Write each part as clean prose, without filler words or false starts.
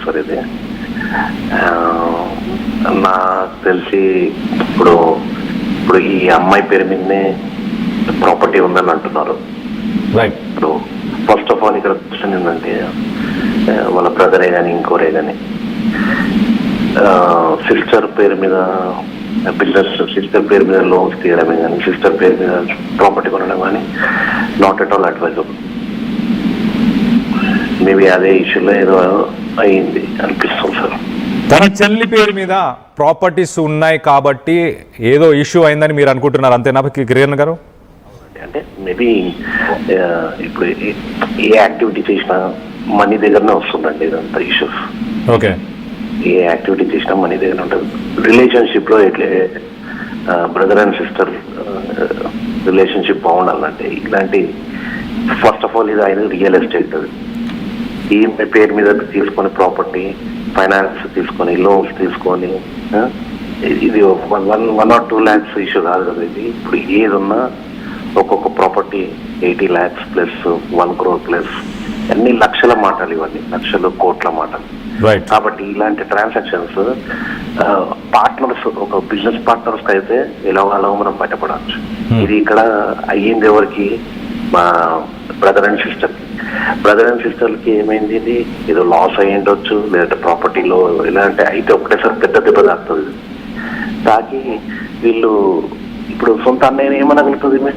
Sir ఇది. నాకు తెలిసి ఇప్పుడు ఈ అమ్మాయి పేరు మీదనే ప్రాపర్టీ ఉందని అంటున్నారు. ఇప్పుడు ఫస్ట్ ఆఫ్ ఆల్ ఇక్కడ క్వశ్చన్ ఏంటంటే వాళ్ళ బ్రదరే కానీ ఇంకోరే కానీ సిస్టర్ పేరు మీద బిజినెస్, సిస్టర్ పేరు మీద లోన్స్ తీయడమే కానీ సిస్టర్ పేరు మీద ప్రాపర్టీ కొనడం కానీ not at all advisable. Maybe అదే ఇష్యూలో ఏదో అయింది అనిపిస్తుంది సార్. తన చెల్లి పేరు మీద ప్రాపర్టీస్ ఉన్నాయి కాబట్టి ఏదో ఇష్యూ అయిందని మీరు అనుకుంటున్నారు, అంతేనా కిరణ్ గారు? అంటే మేబీ ఇప్పుడు ఏ యాక్టివిటీ చేసినా మనీ దగ్గరనే వస్తుందండి ఇదంతా ఇష్యూస్. ఓకే, ఏ యాక్టివిటీ చేసినా మనీ దగ్గర ఉంటుంది. రిలేషన్షిప్ లో ఎట్లే బ్రదర్ అండ్ సిస్టర్ రిలేషన్షిప్ బాగుండాలంటే ఇలాంటి ఫస్ట్ ఆఫ్ ఆల్ ఇది ఆయన రియల్ ఎస్టేట్, ఈ పేరు మీద తీసుకొని ప్రాపర్టీ ఫైనాన్స్ తీసుకొని లోన్స్ తీసుకొని ఇది 1 or 2 lakhs ఇష్యూ కాదు కదా ఇది. ఇప్పుడు ఏది ఉన్నా ఒక్కొక్క property 80 lakhs plus 1 crore plus అన్ని లక్షల మాటలు, ఇవన్నీ లక్షలు కోట్ల మాటలు. కాబట్టి ఇలాంటి ట్రాన్సాక్షన్స్ పార్ట్నర్స్, ఒక బిజినెస్ పార్ట్నర్స్ అయితే ఎలాగో మనం బయటపడవచ్చు. ఇది ఇక్కడ అయ్యింది ఎవరికి? మా బ్రదర్ అండ్ సిస్టర్కి ఏమైంది? ఇది ఏదో లాస్ అయ్యి ఉండొచ్చు, లేదంటే ప్రాపర్టీలో ఇలాంటి అయితే ఒకటేసారి పెద్ద దెబ్బ తాకుతుంది. తాకి వీళ్ళు ఇప్పుడు సొంత అన్నయ్య ఏమనగలుగుతుంది,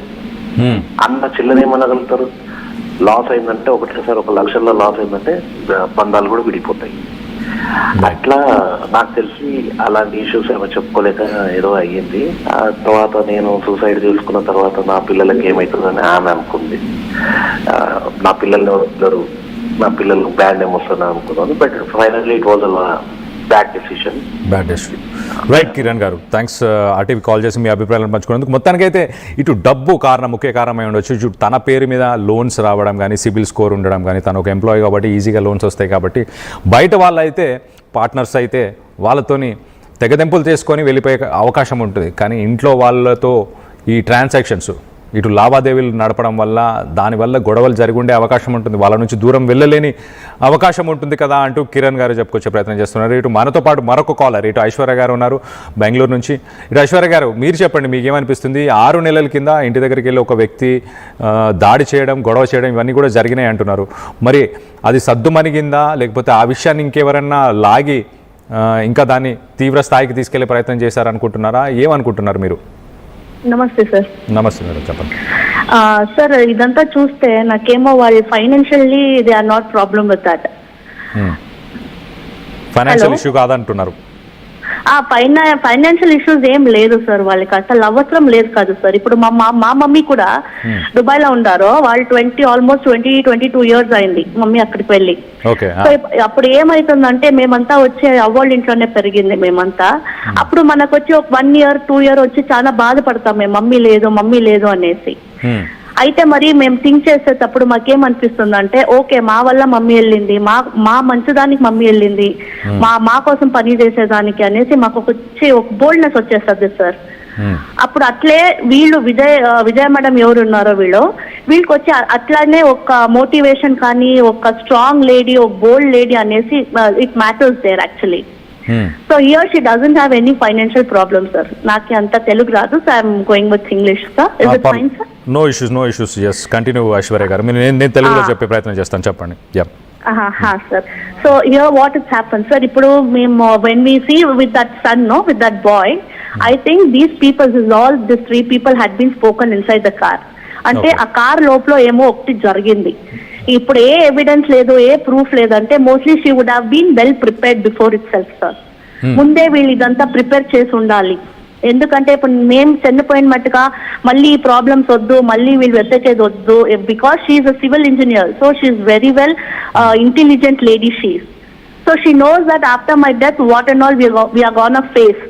అన్న చెల్లెని ఏమనగలుగుతారు? లాస్ అయిందంటే ఒకటేసారి 1 లక్షల్లో లాస్ అయిందంటే బంధాలు కూడా విడిపోతాయి. అట్లా నాకు తెలిసి అలాంటి ఇష్యూస్ ఏమో చెప్పుకోలేక ఏదో అయ్యింది. ఆ తర్వాత నేను సూసైడ్ చేసుకున్న తర్వాత నా పిల్లలకి ఏమవుతుందని ఆమె అనుకుంది. నా పిల్లల్ని వస్తారు, నా పిల్లలకు బ్యాడ్ నేమ్ వస్తుంది అనుకున్నాను. But finally it was bad decision. Right Kiran గారు, థ్యాంక్స్ ఆర్టీవీ కాల్ చేసి మీ అభిప్రాయాలను పంచుకున్నందుకు. మొత్తానికైతే ఇటు డబ్బు ముఖ్య కారణమై ఉండొచ్చు, ఇటు తన పేరు మీద లోన్స్ రావడం కానీ సిబిల్ స్కోర్ ఉండడం కానీ, తను ఒక ఎంప్లాయీ కాబట్టి ఈజీగా లోన్స్ వస్తాయి కాబట్టి బయట వాళ్ళైతే పార్ట్నర్స్ అయితే వాళ్ళతోని తెగదెంపులు చేసుకొని వెళ్ళిపోయే అవకాశం ఉంటుంది. కానీ ఇంట్లో వాళ్ళతో ఈ ట్రాన్సాక్షన్స్ ఇటు లావాదేవీలు నడపడం వల్ల దానివల్ల గొడవలు జరిగి ఉండే అవకాశం ఉంటుంది, వాళ్ళ నుంచి దూరం వెళ్ళలేని అవకాశం ఉంటుంది కదా అంటూ కిరణ్ గారు చెప్పుకొచ్చే ప్రయత్నం చేస్తున్నారు. ఇటు మనతో పాటు మరొక కాలర్ ఇటు ఐశ్వర్య గారు ఉన్నారు బెంగళూరు నుంచి. ఇటు ఐశ్వర్య గారు, మీరు చెప్పండి, మీకు ఏమనిపిస్తుంది? 6 నెలల కింద ఇంటి దగ్గరికి వెళ్ళి ఒక వ్యక్తి దాడి చేయడం, గొడవ చేయడం ఇవన్నీ కూడా జరిగినాయి అంటున్నారు. మరి అది సద్దుమణిగిందా, లేకపోతే ఆ విషయాన్ని ఇంకెవరన్నా లాగి ఇంకా దాన్ని తీవ్ర స్థాయికి తీసుకెళ్లే ప్రయత్నం చేశారనుకుంటున్నారా? ఏమనుకుంటున్నారు మీరు? నమస్తే సార్. నమస్తే మేడం, చెప్పండి సార్. ఇదంతా చూస్తే నాకేమో వాళ్ళు financially they are not problem with that. Financial issue కాదంటున్నారు? ఫైనాన్షియల్ ఇష్యూస్ ఏం లేదు సార్, వాళ్ళకి అసలు అవసరం లేదు కాదు సార్. ఇప్పుడు మా మమ్మీ కూడా దుబాయ్ లో ఉన్నారు. వాళ్ళు ఆల్మోస్ట్ 22 years అయింది మమ్మీ అక్కడికి వెళ్ళి. సో అప్పుడు ఏమైతుందంటే మేమంతా వచ్చి అవ్వాళ్ళ ఇంట్లోనే పెరిగింది మేమంతా. అప్పుడు మనకు వచ్చి ఒక 1 year 2 year వచ్చి చాలా బాధపడతాం మేము, మమ్మీ లేదు అనేసి. అయితే మరి మేము థింక్ చేసేటప్పుడు మాకేమనిపిస్తుంది అంటే, ఓకే మా వల్ల మమ్మీ వెళ్ళింది, మా మంచిదానికి మమ్మీ వెళ్ళింది, మా కోసం పని చేసేదానికి అనేసి మాకు ఒక బోల్డ్నెస్ వచ్చేస్తుంది సార్. అప్పుడు అట్లే వీళ్ళు విజయ మేడం ఎవరు ఉన్నారో వీళ్ళకి వచ్చి అట్లానే ఒక మోటివేషన్ కానీ, ఒక స్ట్రాంగ్ లేడీ, ఒక బోల్డ్ లేడీ అనేసి it matters there actually. So here she doesn't have any financial problem sir. నాకు అంత తెలుగు రాదు, so I'm going with English sir. Is it fine sir? No issues. yes, continue Aishwarya గారు. నేను తెలుగులో చెప్పే ప్రయత్నం చేస్తాను, చెప్పండి. Sir, so here what is happen sir, ఇప్పుడు మేము when we see with that son with that boy, I think these peoples is all this 3 people had been spoken inside the car. అంటే ఆ కార్ లోపల ఏమో ఒకటి జరిగింది. ఇప్పుడు ఏ ఎవిడెన్స్ లేదు, ఏ ప్రూఫ్ లేదంటే mostly she would have been well prepared before itself sir. ముందే వీళ్ళు ఇదంతా ప్రిపేర్ చేసి ఉండాలి. ఎందుకంటే ఇప్పుడు మేము చనిపోయిన మట్టుగా మళ్ళీ ఈ ప్రాబ్లమ్స్ వద్దు, మళ్ళీ వీళ్ళు వెతకేది వద్దు. Because she's a civil engineer, so she's very well intelligent lady she's. So she knows that after my death what and all we are gonna face.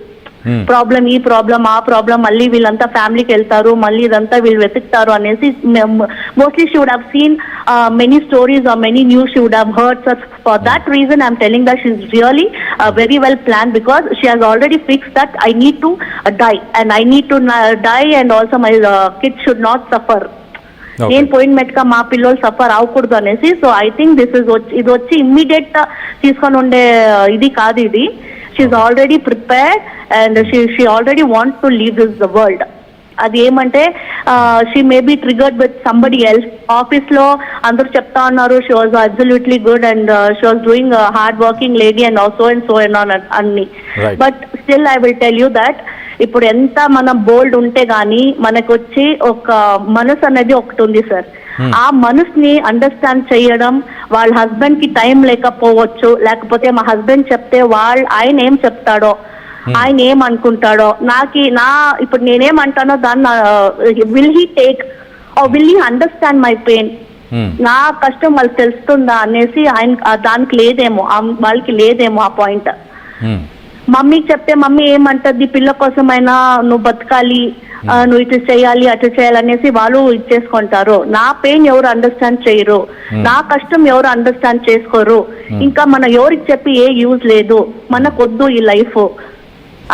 Problem, ఈ ప్రాబ్లం, ఆ ప్రాబ్లం, మళ్ళీ వీళ్ళంతా ఫ్యామిలీకి వెళ్తారు, మళ్ళీ ఇదంతా వీళ్ళు వెతుకుతారు అనేసి mostly she would have seen many stories or many news she would have heard. So for that reason I'm telling that she is really very well planned, because she has already fixed that I need to die and I need to die, and also my kids should not suffer. నేను పోయినట్టుగా మా పిల్లలు suffer అవ్వకూడదు అనేసి. So I think ఇది వచ్చి immediate తీసుకొని ఉండే ఇది కాదు ఇది. She already prepared and she already wants to leave this world. అది ఏమంటే she may be triggered with somebody else. Office లో అందరూ చెప్తా ఉన్నారు she was absolutely good and she was doing hard working lady and so and on అన్ని. But still I will tell you that ఇప్పుడు ఎంత మనం బోల్డ్ ఉంటే గానీ మనకు వచ్చి ఒక మనసు అనేది ఒకటి ఉంది సార్. ఆ మనసుని అండర్స్టాండ్ చేయడం, వాళ్ళ హస్బెండ్ కి టైం లేకపోవచ్చు, లేకపోతే మా హస్బెండ్ చెప్తే ఆయన ఏం చెప్తాడో, ఆయన ఏం అనుకుంటాడో, ఇప్పుడు నేనేమంటానో దాన్ని will he take or will he understand my pain, నా కష్టం వాళ్ళకి తెలుస్తుందా అనేసి ఆయన దానికి లేదేమో, వాళ్ళకి లేదేమో ఆ పాయింట్. మమ్మీకి చెప్తే మమ్మీ ఏమంటది, పిల్ల కోసమైనా నువ్వు బతకాలి, నువ్వు ఇటు చేయాలి అటు చేయాలి అనేసి వాళ్ళు ఇచ్చేసుకుంటారు. నా పెయిన్ ఎవరు అండర్స్టాండ్ చేయరు, నా కష్టం ఎవరు అండర్స్టాండ్ చేసుకోరు. ఇంకా మనం ఎవరికి చెప్పి ఏ యూజ్ లేదు, మనకొద్దు ఈ లైఫ్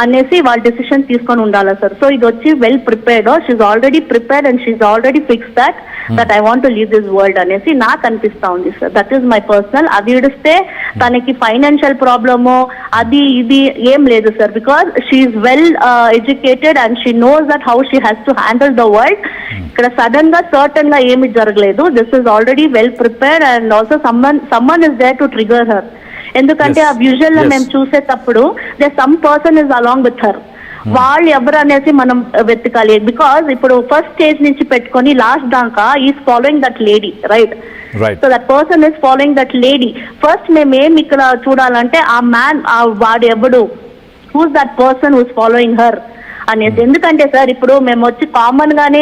అనేసి వాళ్ళ డెసిషన్ తీసుకొని ఉండాలి సార్. సో ఇది వచ్చి well prepared, she's already prepared and she's already fix that I want to leave this world అనేసి నాకు అనిపిస్తా ఉంది sir. That is my personal. అది ఇడిస్తే తనకి ఫైనాన్షియల్ ప్రాబ్లము అది ఇది ఏం లేదు sir. Because she's well educated and she knows that how she has to handle the world. ఇక్కడ సడన్ గా సర్టన్ గా ఏమి జరగలేదు. This is already well prepared and also someone is there to trigger her. ఎందుకంటే ఆ visual లో మేము చూసేటప్పుడు some person is along with her. వాళ్ళు ఎవరు అనేసి మనం వెతకాలి. బికాస్ ఇప్పుడు ఫస్ట్ స్టేజ్ నుంచి పెట్టుకొని లాస్ట్ దాకా is following that lady, right? So that person is following that lady. First మేమేం ఇక్కడ చూడాలంటే ఆ మ్యాన్, వాడు ఎవడు, who's that person who's following her అనేసి. ఎందుకంటే సార్ ఇప్పుడు మేము వచ్చి కామన్ గానే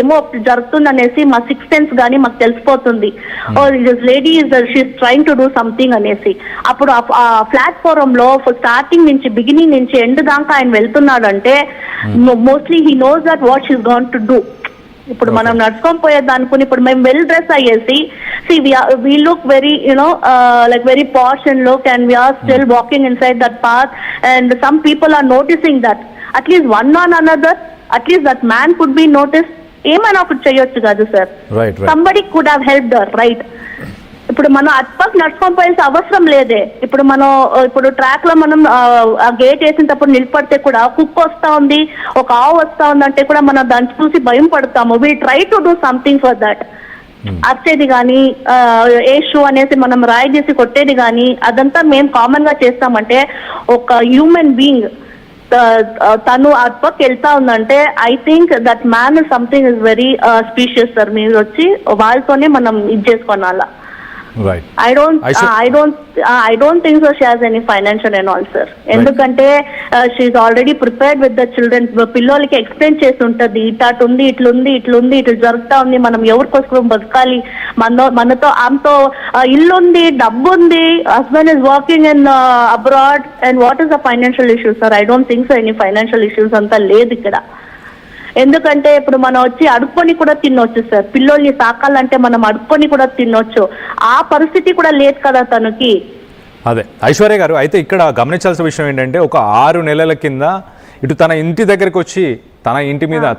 ఏమో జరుగుతుంది అనేసి మా సిక్స్త్ సెన్స్ గానీ మాకు తెలిసిపోతుంది, oh this lady she's trying to do something అనేసి. అప్పుడు ఆ ప్లాట్ఫారం లో స్టార్టింగ్ నుంచి బిగినింగ్ నుంచి ఎండ్ దాకా ఆయన వెళ్తున్నాడంటే mostly he knows that what she's going to do. ఇప్పుడు మనం నడుచుకొని పోయేది అనుకుని ఇప్పుడు మేము వెల్ డ్రెస్ అయ్యేసి we look very like very posh and look and we are still walking inside that path and some people are noticing that at least one on another, at least that man could be noticed. ఏమైనా ఒకటి చేయొచ్చు కాదు sir. somebody could have helped her, right? ఇప్పుడు మనం అట్పక్ నడుచుకొని పోయాల్సిన అవసరం లేదే. ఇప్పుడు ట్రాక్ లో మనం ఆ గేట్ వేసినప్పుడు నిలబడితే కూడా కుక్క వస్తా ఉంది, ఒక ఆవు వస్తా ఉంది అంటే కూడా మనం దాన్ని చూసి భయం పడతాము. We try to do something for that. అచ్చేది కానీ ఏ షూ అనేసి మనం రాయి చేసి కొట్టేది కానీ అదంతా మేము కామన్ గా చేస్తామంటే ఒక హ్యూమన్ బీయింగ్ తను అట్పక్ వెళ్తా ఉందంటే I think that man something is very spacious sir. మీరు వచ్చి వాళ్ళతోనే మనం ఇది చేసుకోనాలా. Right. I don't think so she has any financial and all sir. ఎందుకంటే she is already prepared with the children. పిల్లలకి ఎక్స్ప్లెయిన్ చేసి ఉంటది, ఇటు ఉంది ఇట్లుంది ఇటు జరుగుతా ఉంది, మనం ఎవరికోసం బతకాలి, మనతో ఆమెతో ఇల్లుంది, డబ్బు ఉంది, husband is working in abroad and what is the financial issues sir? I don't think so any financial issues అంతా లేదు ఇక్కడ. ఎందుకంటే ఇప్పుడు మనం వచ్చి అడుక్కొని కూడా తినొచ్చు సార్. పిల్లల్ని సాకాలంటే మనం అడుక్కొని కూడా తినొచ్చు. ఆ పరిస్థితి కూడా లేదు కదా తనకి. అదే ఐశ్వర్య గారు, అయితే ఇక్కడ గమనించాల్సిన విషయం ఏంటంటే ఒక 6 నెలల కింద ఇటు తన ఇంటి దగ్గరికి వచ్చి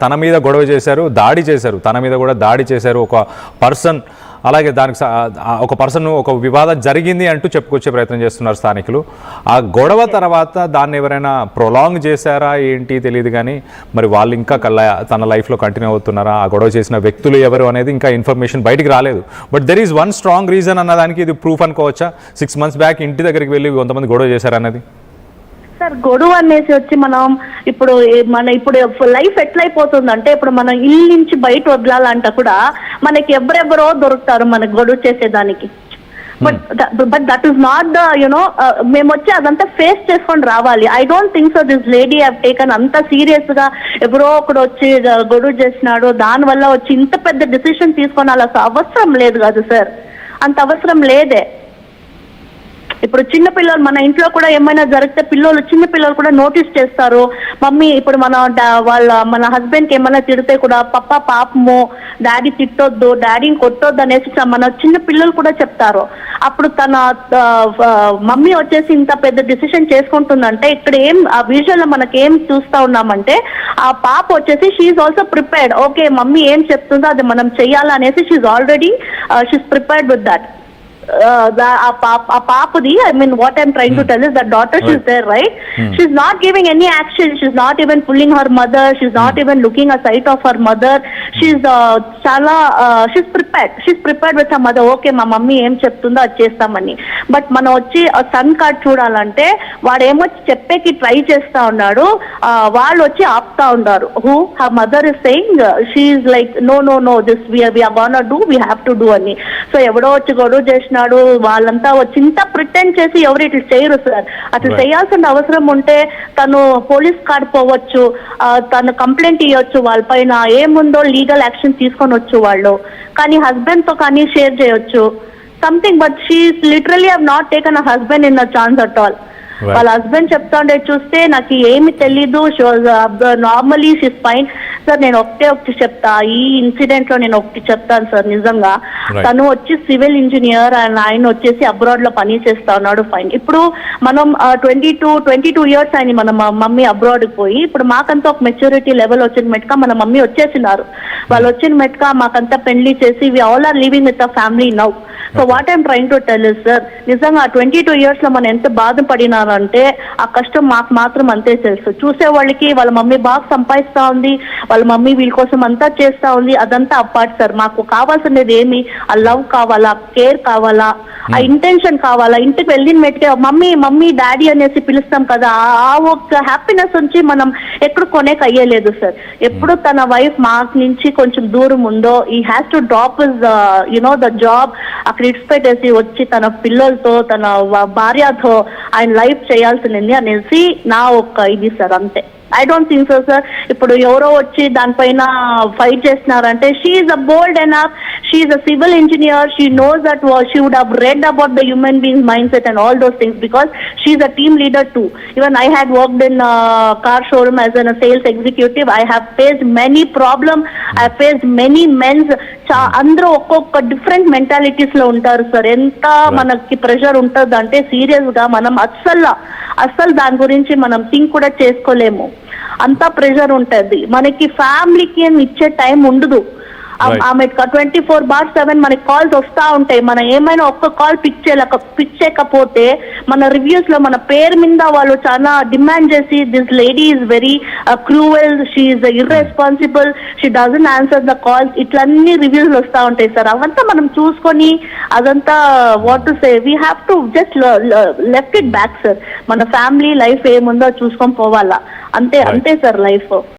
తన మీద గొడవ చేశారు, దాడి చేశారు, తన మీద కూడా దాడి చేశారు ఒక పర్సన్. అలాగే దానికి ఒక పర్సన్ ఒక వివాదం జరిగింది అంటూ చెప్పుకొచ్చే ప్రయత్నం చేస్తున్నారు స్థానికులు. ఆ గొడవ తర్వాత దాన్ని ఎవరైనా ప్రొలాంగ్ చేశారా ఏంటి తెలియదు, కానీ మరి వాళ్ళు ఇంకా తన లైఫ్లో కంటిన్యూ అవుతున్నారా, ఆ గొడవ చేసిన వ్యక్తులు ఎవరు అనేది ఇంకా ఇన్ఫర్మేషన్ బయటికి రాలేదు. But there is one strong reason అన్నదానికి ఇది ప్రూఫ్ అనుకోవచ్చా? 6 months బ్యాక్ ఇంటి దగ్గరికి వెళ్ళి కొంతమంది గొడవ చేశారన్నది. సార్ గొడవ అనేసి వచ్చి మనం ఇప్పుడు లైఫ్ ఎట్లయిపోతుందంటే ఇప్పుడు మనం ఇల్లు నుంచి బయట వదలాలంట కూడా మనకి ఎవరెవరో దొరుకుతారు మనకు గొడవ చేసేదానికి. But that is not the మేము వచ్చి అదంతా ఫేస్ చేసుకొని రావాలి. I don't think so this lady have taken అంత సీరియస్ గా ఎవరో ఒకడు వచ్చి గొడవ చేసినాడు దాని వల్ల వచ్చి ఇంత పెద్ద డిసిషన్ తీసుకొని అలా అవసరం లేదు కదా సార్, అంత అవసరం లేదే. ఇప్పుడు చిన్న పిల్లలు మన ఇంట్లో కూడా ఏమైనా జరిగితే చిన్న పిల్లలు కూడా నోటీస్ చేస్తారు. మమ్మీ ఇప్పుడు మన హస్బెండ్ కి ఏమైనా తిడితే కూడా పాపము డాడీ తిట్టొద్దు, డాడీని కొట్టొద్దు అనేసి మన చిన్న పిల్లలు కూడా చెప్తారు. అప్పుడు తన మమ్మీ వచ్చేసి ఇంత పెద్ద డిసిషన్ చేసుకుంటుందంటే ఇక్కడ ఆ విజువల్ లో మనకేం చూస్తా ఉన్నామంటే ఆ పాప వచ్చేసి she also prepared. Okay mummy ఏం చెప్తుందో అది మనం చెయ్యాలనేసి she already she prepared with that. Papudi, I mean, what I'm trying to tell is that daughter, she's there, right? She's not giving any action. She's not even pulling her mother. She's not even looking aside of her mother. She's she's prepared. She's prepared with her mother. Okay, మా mummy ఏం చెప్తుందో అది చేస్తామని. But మనం వచ్చి sun card చూడాలంటే వాడేమో చెప్పేకి try చేస్తా ఉన్నాడు, వాళ్ళు వచ్చి ఆపుతా ఉన్నారు. Who her mother is saying she's like no no no this we are gonna do, we have to do అని. సో ఎవడో వచ్చి గొడవ చేసిన వాళ్ళంతా వచ్చి ఇంత ప్రిటెండ్ చేసి ఎవరు ఇట్లా చేయరు సార్. అట్లా చేయాల్సిన అవసరం ఉంటే తను పోలీస్ కార్డ్ పోవచ్చు, తను కంప్లైంట్ ఇవ్వచ్చు, వాళ్ళపైన ఏముందో లీగల్ యాక్షన్ తీసుకొని వచ్చు వాళ్ళు. కానీ హస్బెండ్ తో కానీ షేర్ చేయొచ్చు something. But she literally have not taken a husband in a chance at all. వాళ్ళ హస్బెండ్ చెప్తా ఉండే చూస్తే నాకు ఏమి తెలీదు, నార్మలీ షీస్ ఫైన్. సార్ నేను ఒకటి చెప్తా, ఈ ఇన్సిడెంట్ లో నేను ఒకటి చెప్తాను సార్. నిజంగా తను వచ్చి సివిల్ ఇంజనీర్ అండ్ ఆయన వచ్చేసి అబ్రాడ్ లో పని చేస్తా ఉన్నాడు, ఫైన్. ఇప్పుడు మనం 22 ఇయర్స్ ఆయన మన మమ్మీ అబ్రాడ్ పోయి ఇప్పుడు మాకంతా ఒక మెచ్యూరిటీ లెవెల్ వచ్చిన మెట్క మన మమ్మీ వచ్చేసినారు. వాళ్ళు వచ్చిన మెట్క మాకంతా పెళ్లి చేసి we all are living with a family now. So what I'm trying to tell is sir, నిజంగా 22 ఇయర్స్ లో మనం ఎంత బాధపడినారంటే ఆ కష్టం మాకు మాత్రం అంతే తెలుసు. చూసే వాళ్ళకి వాళ్ళ మమ్మీ బాగా సంపాదిస్తా ఉంది, వాళ్ళ మమ్మీ వీళ్ళ కోసం అంతా చేస్తా ఉంది, అదంతా అప్పార్ట్ సార్. మాకు కావాల్సినది ఏమి, ఆ లవ్ కావాలా, కేర్ కావాలా, ఆ ఇంటెన్షన్ కావాలా. ఇంటికి వెళ్ళిన మెట్టే మమ్మీ మమ్మీ డాడీ అనేసి పిలుస్తాం కదా, ఆ ఒక హ్యాపీనెస్ నుంచి మనం ఎక్కడ కొనేకి అయ్యలేదు సార్. ఎప్పుడు తన వైఫ్ మాకు నుంచి కొంచెం దూరం ఉందో ఈ has to drop is you know the job, అక్కడ ఇడిచిపెట్టేసి వచ్చి తన పిల్లలతో తన భార్యతో ఆయన లైఫ్ చేయాల్సింది అనేసి నా ఒక్క ఇది సార్, అంతే. I don't think so sir. ఇప్పుడు ఎవరో వచ్చి దానిపైన ఫైట్ చేస్తున్నారంటే she's a bold enough, she's a civil engineer, she knows that she would have read about the human being mind set and all those things because she's a team leader too. Even I had worked in car showroom as a sales executive. I have faced many problems. I have faced many men. అందరూ ఒక్కొక్క different mentalities లో ఉంటారు sir. ఎంత మనకి pressure ఉంటుంది అంటే serious గా మనం అస్సలు దాని గురించి మనం థింక్ కూడా చేసుకోలేము. అంతా ప్రెషర్ ఉంటుంది. మనకి ఫ్యామిలీకి ఇచ్చే టైం ఉండదు. ఆమె 24/7 మనకి కాల్స్ వస్తా ఉంటాయి. మనం ఏమైనా ఒక్క కాల్ పిక్ చేయకపోతే మన రివ్యూస్ లో మన పేరు మీద వాళ్ళు చాలా డిమాండ్ చేసి this lady is very cruel, she is irresponsible, she doesn't answer the calls, ఇట్లన్నీ రివ్యూస్ వస్తా ఉంటాయి సార్. అవంతా మనం చూసుకొని అదంతా what to say, we have to just left it back sir. మన ఫ్యామిలీ లైఫ్ ఏముందో చూసుకొని పోవాలా, అంతే సార్ లైఫ్.